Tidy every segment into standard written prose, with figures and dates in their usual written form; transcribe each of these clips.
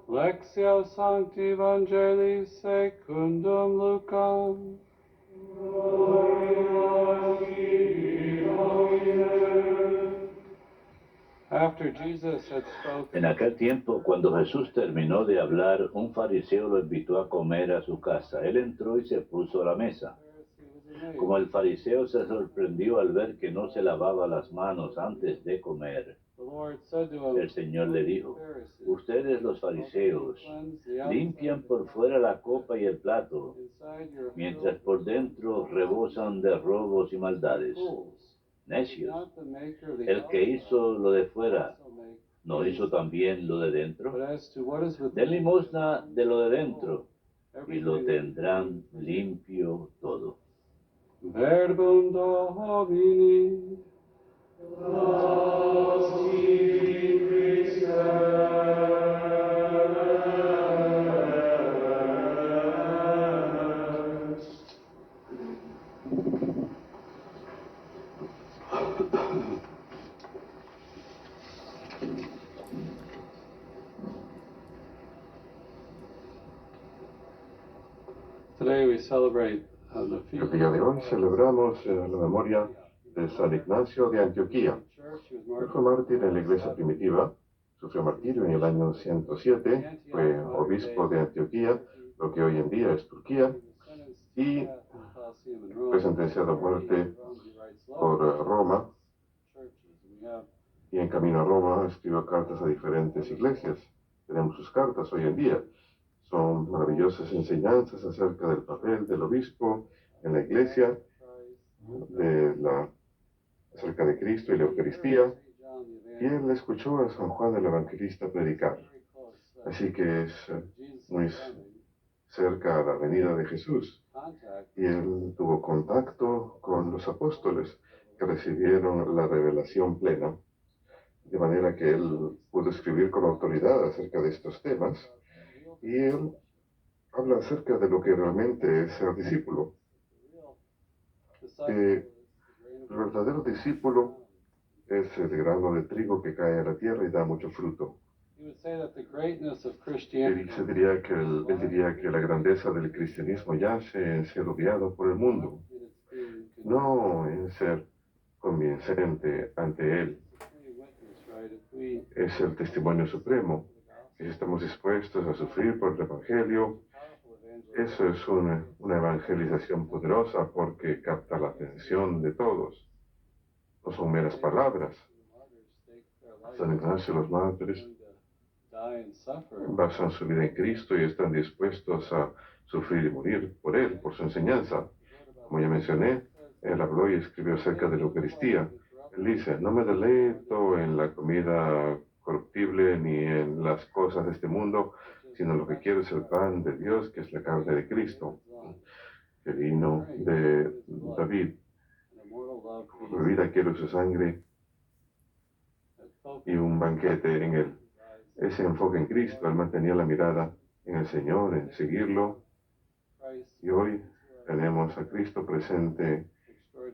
Lectio Sancti Evangelii secundum Lucam. After Jesus had spoken, En aquel tiempo, cuando Jesús terminó de hablar, un fariseo lo invitó a comer a su casa. Él entró y se puso a la mesa. Como el fariseo se sorprendió al ver que no se lavaba las manos antes de comer, el Señor le dijo: ustedes los fariseos limpian por fuera la copa y el plato, mientras por dentro rebosan de robos y maldades. Necios, el que hizo lo de fuera, ¿no hizo también lo de dentro? Den limosna de lo de dentro, y lo tendrán limpio todo. Verbum Domini. Today we celebrate El día de hoy celebramos la memoria de San Ignacio de Antioquía. Él fue mártir en la iglesia primitiva, sufrió martirio en el año 107, fue obispo de Antioquía, lo que hoy en día es Turquía, y fue sentenciado a muerte por Roma, y en camino a Roma escribió cartas a diferentes iglesias. Tenemos sus cartas hoy en día. Son maravillosas enseñanzas acerca del papel del obispo en la iglesia, acerca de Cristo y la Eucaristía, y él escuchó a San Juan el Evangelista predicar. Así que es muy cerca a la venida de Jesús, y él tuvo contacto con los apóstoles que recibieron la revelación plena, de manera que él pudo escribir con autoridad acerca de estos temas, y él habla acerca de lo que realmente es ser discípulo. El verdadero discípulo es el grano de trigo que cae a la tierra y da mucho fruto. Él diría que la grandeza del cristianismo yace en ser odiado por el mundo, no en ser convincente ante él. Es el testimonio supremo, que si estamos dispuestos a sufrir por el Evangelio, eso es una evangelización poderosa porque capta la atención de todos. No son meras palabras. San Ignacio, los mártires basan su vida en Cristo y están dispuestos a sufrir y morir por Él, por su enseñanza. Como ya mencioné, él habló y escribió acerca de la Eucaristía. Él dice: no me deleito en la comida corruptible ni en las cosas de este mundo, sino lo que quiero es el pan de Dios, que es la carne de Cristo, que vino de David. Por vida quiero su sangre y un banquete en él. Ese enfoque en Cristo, él mantenía la mirada en el Señor, en seguirlo. Y hoy tenemos a Cristo presente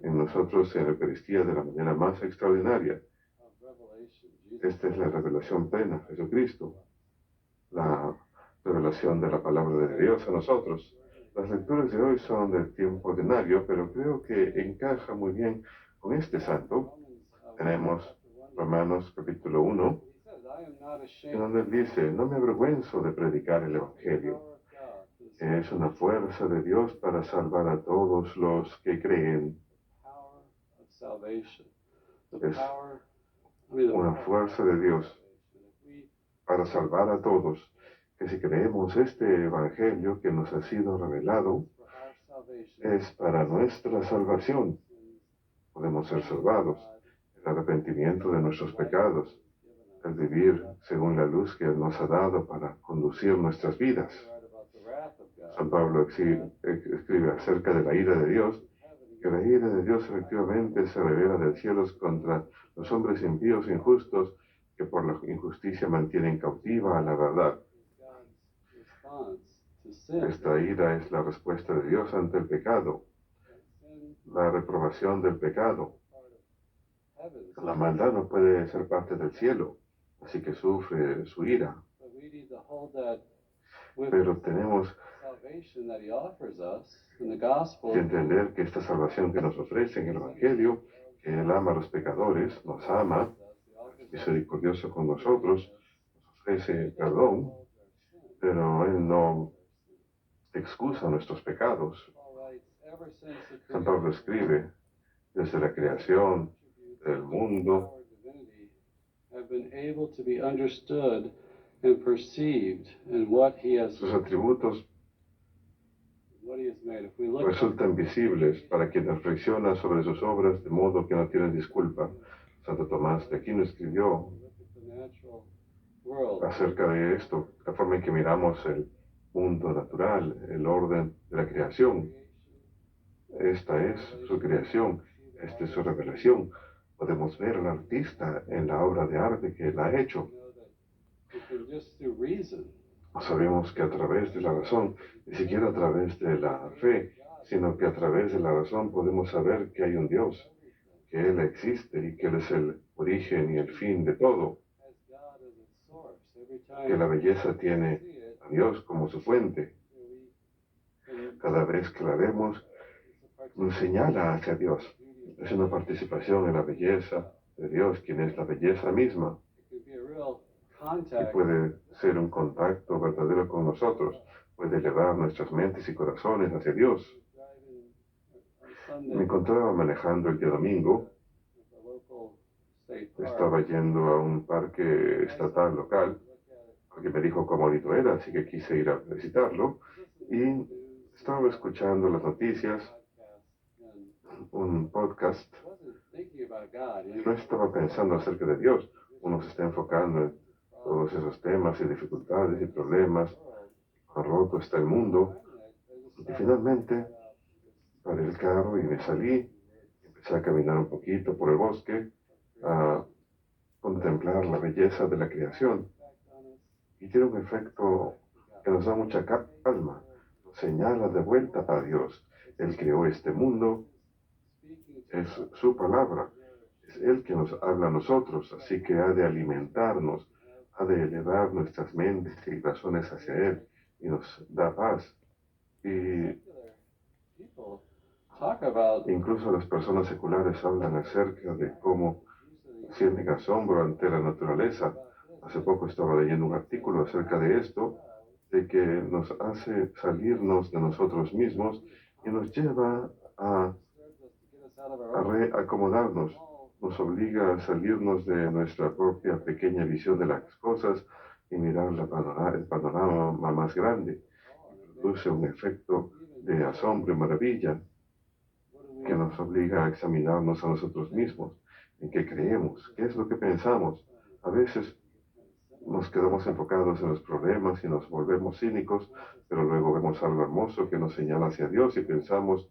en nosotros en la Eucaristía de la manera más extraordinaria. Esta es la revelación plena, Jesucristo, la revelación de la palabra de Dios a nosotros. Las lecturas de hoy son del tiempo ordinario, pero creo que encaja muy bien con este santo. Tenemos Romanos capítulo 1, en donde él dice: no me avergüenzo de predicar el Evangelio. Es una fuerza de Dios para salvar a todos los que creen. Es una fuerza de Dios para salvar a todos, que si creemos este Evangelio que nos ha sido revelado, es para nuestra salvación. Podemos ser salvados, el arrepentimiento de nuestros pecados, el vivir según la luz que Él nos ha dado para conducir nuestras vidas. San Pablo escribe acerca de la ira de Dios, que la ira de Dios efectivamente se revela del cielo contra los hombres impíos e injustos que por la injusticia mantienen cautiva a la verdad. Esta ira es la respuesta de Dios ante el pecado, la reprobación del pecado. La maldad no puede ser parte del cielo, así que sufre su ira. Pero tenemos que entender que esta salvación que nos ofrece en el Evangelio, que Él ama a los pecadores, nos ama, es misericordioso con nosotros, nos ofrece perdón, pero Él no excusa nuestros pecados. San Pablo escribe, desde la creación del mundo, sus atributos resultan visibles para quien reflexiona sobre sus obras de modo que no tienen disculpa. Santo Tomás de Aquino escribió acerca de esto, la forma en que miramos el mundo natural, el orden de la creación. Esta es su creación, esta es su revelación. Podemos ver al artista en la obra de arte que él ha hecho. Sabemos que a través de la razón, ni siquiera a través de la fe, sino que a través de la razón podemos saber que hay un Dios, que Él existe y que Él es el origen y el fin de todo, que la belleza tiene a Dios como su fuente. Cada vez que la vemos, nos señala hacia Dios. Es una participación en la belleza de Dios, quien es la belleza misma. Y puede ser un contacto verdadero con nosotros, puede elevar nuestras mentes y corazones hacia Dios. Me encontraba manejando el día domingo, estaba yendo a un parque estatal local, porque me dijo cómo bonito era, así que quise ir a visitarlo, y estaba escuchando las noticias, un podcast, y no estaba pensando acerca de Dios. Uno se está enfocando en todos esos temas y dificultades y problemas, cuán roto está el mundo. Y finalmente paré el carro y me salí, empecé a caminar un poquito por el bosque, a contemplar la belleza de la creación. Y tiene un efecto que nos da mucha calma, nos señala de vuelta a Dios. Él creó este mundo, es su palabra, es Él que nos habla a nosotros, así que ha de alimentarnos, ha de elevar nuestras mentes y corazones hacia Él y nos da paz. Y incluso las personas seculares hablan acerca de cómo sienten asombro ante la naturaleza. Hace poco estaba leyendo un artículo acerca de esto, de que nos hace salirnos de nosotros mismos y nos lleva a reacomodarnos, nos obliga a salirnos de nuestra propia pequeña visión de las cosas y mirar el panorama más grande. Produce un efecto de asombro y maravilla que nos obliga a examinarnos a nosotros mismos, en qué creemos, qué es lo que pensamos. A veces nos quedamos enfocados en los problemas y nos volvemos cínicos, pero luego vemos algo hermoso que nos señala hacia Dios y pensamos,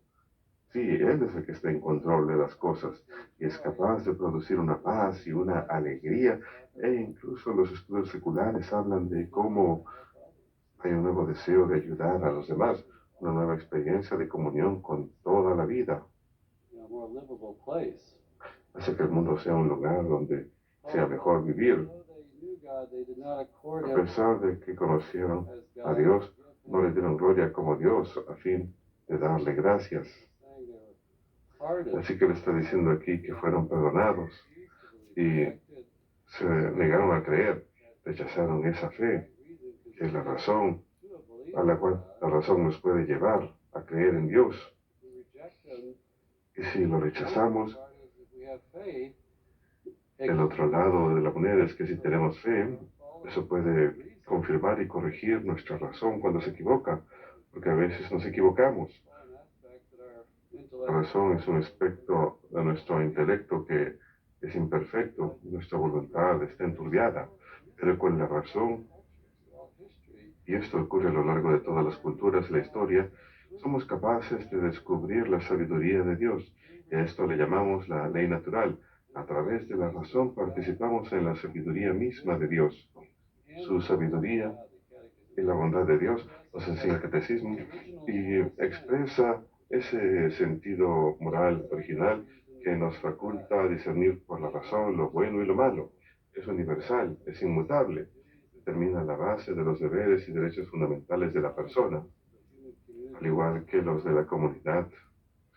sí, Él es el que está en control de las cosas y es capaz de producir una paz y una alegría. E incluso los estudios seculares hablan de cómo hay un nuevo deseo de ayudar a los demás, una nueva experiencia de comunión con toda la vida. Hace que el mundo sea un lugar donde sea mejor vivir. A pesar de que conocieron a Dios, no le dieron gloria como Dios a fin de darle gracias. Así que le está diciendo aquí que fueron perdonados y se negaron a creer, rechazaron esa fe, que es la razón a la cual la razón nos puede llevar a creer en Dios. Y si lo rechazamos, el otro lado de la moneda es que si tenemos fe, eso puede confirmar y corregir nuestra razón cuando se equivoca, porque a veces nos equivocamos. La razón es un aspecto de nuestro intelecto que es imperfecto, nuestra voluntad está enturbiada, pero con la razón, y esto ocurre a lo largo de todas las culturas y la historia, somos capaces de descubrir la sabiduría de Dios, y a esto le llamamos la ley natural. A través de la razón participamos en la sabiduría misma de Dios. Su sabiduría y la bondad de Dios nos enseña el catecismo y expresa ese sentido moral original que nos faculta a discernir por la razón lo bueno y lo malo. Es universal, es inmutable, determina la base de los deberes y derechos fundamentales de la persona, al igual que los de la comunidad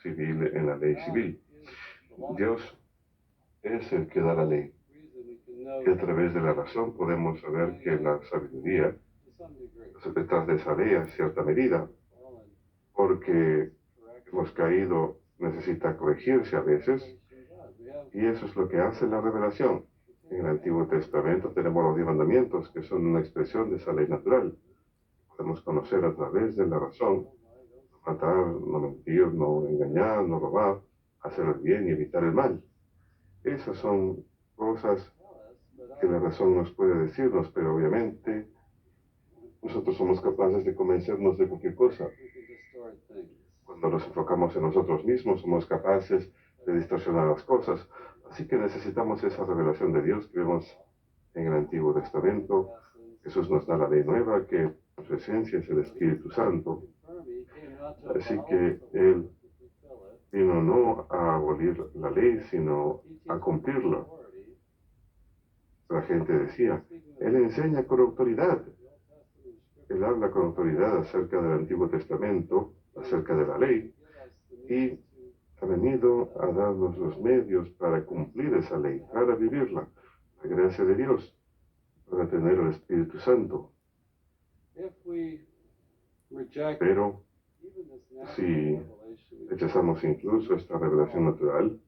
civil en la ley civil. Dios es el que da la ley, y a través de la razón podemos saber que la sabiduría, detrás de esa ley a cierta medida, porque hemos caído, necesita corregirse a veces, y eso es lo que hace la revelación. En el Antiguo Testamento tenemos los 10 mandamientos, que son una expresión de esa ley natural. Podemos conocer a través de la razón, no matar, no mentir, no engañar, no robar, hacer el bien y evitar el mal. Esas son cosas que la razón nos puede decirnos, pero obviamente nosotros somos capaces de convencernos de cualquier cosa. Cuando nos enfocamos en nosotros mismos, somos capaces de distorsionar las cosas. Así que necesitamos esa revelación de Dios que vemos en el Antiguo Testamento. Jesús nos da la ley nueva, que en su esencia es el Espíritu Santo. Así que Él vino no a abolir la ley, sino a cumplirla. La gente decía, Él enseña con autoridad. Él habla con autoridad acerca del Antiguo Testamento, acerca de la ley, y ha venido a darnos los medios para cumplir esa ley, para vivirla, la gracia de Dios, para tener el Espíritu Santo. Pero si rechazamos incluso esta revelación natural,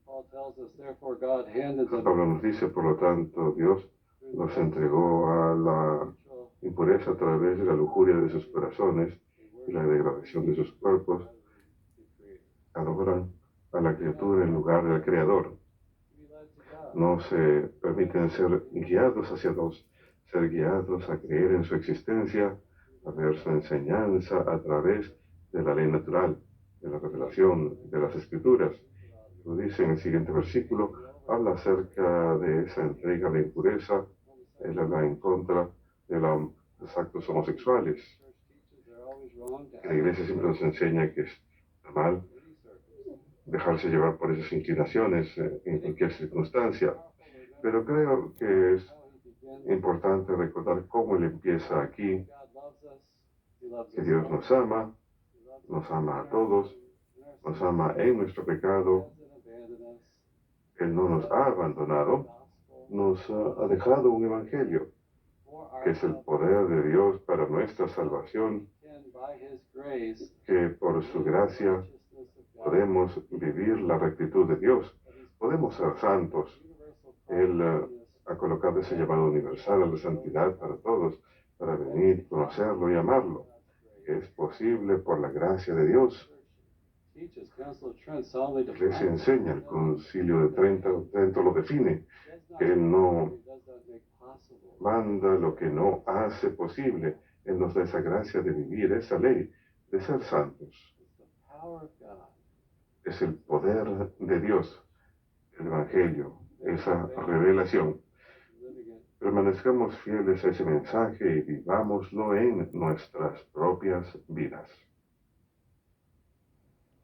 Pablo nos dice, por lo tanto, Dios nos entregó a la impureza a través de la lujuria de sus corazones y la degradación de sus cuerpos. Adoran a la criatura en lugar del Creador. No se permiten ser guiados hacia Dios, ser guiados a creer en su existencia, a ver su enseñanza a través de la ley natural, de la revelación, de las Escrituras. Lo dice en el siguiente versículo, habla acerca de esa entrega a la impureza, él habla en contra de los actos homosexuales. La iglesia siempre nos enseña que es mal dejarse llevar por esas inclinaciones en cualquier circunstancia, pero creo que es importante recordar cómo Él empieza aquí, que Dios nos ama a todos, nos ama en nuestro pecado, Él no nos ha abandonado, nos ha dejado un evangelio, que es el poder de Dios para nuestra salvación, que por su gracia podemos vivir la rectitud de Dios, podemos ser santos. Él ha colocado ese llamado universal a la santidad para todos, para venir, conocerlo y amarlo. Es posible por la gracia de Dios. La Iglesia enseña, el Concilio de Trento lo define, que Él no manda lo que no hace posible. Él nos da esa gracia de vivir esa ley, de ser santos. Es el poder de Dios, el Evangelio, esa revelación. Permanezcamos fieles a ese mensaje y vivámoslo en nuestras propias vidas.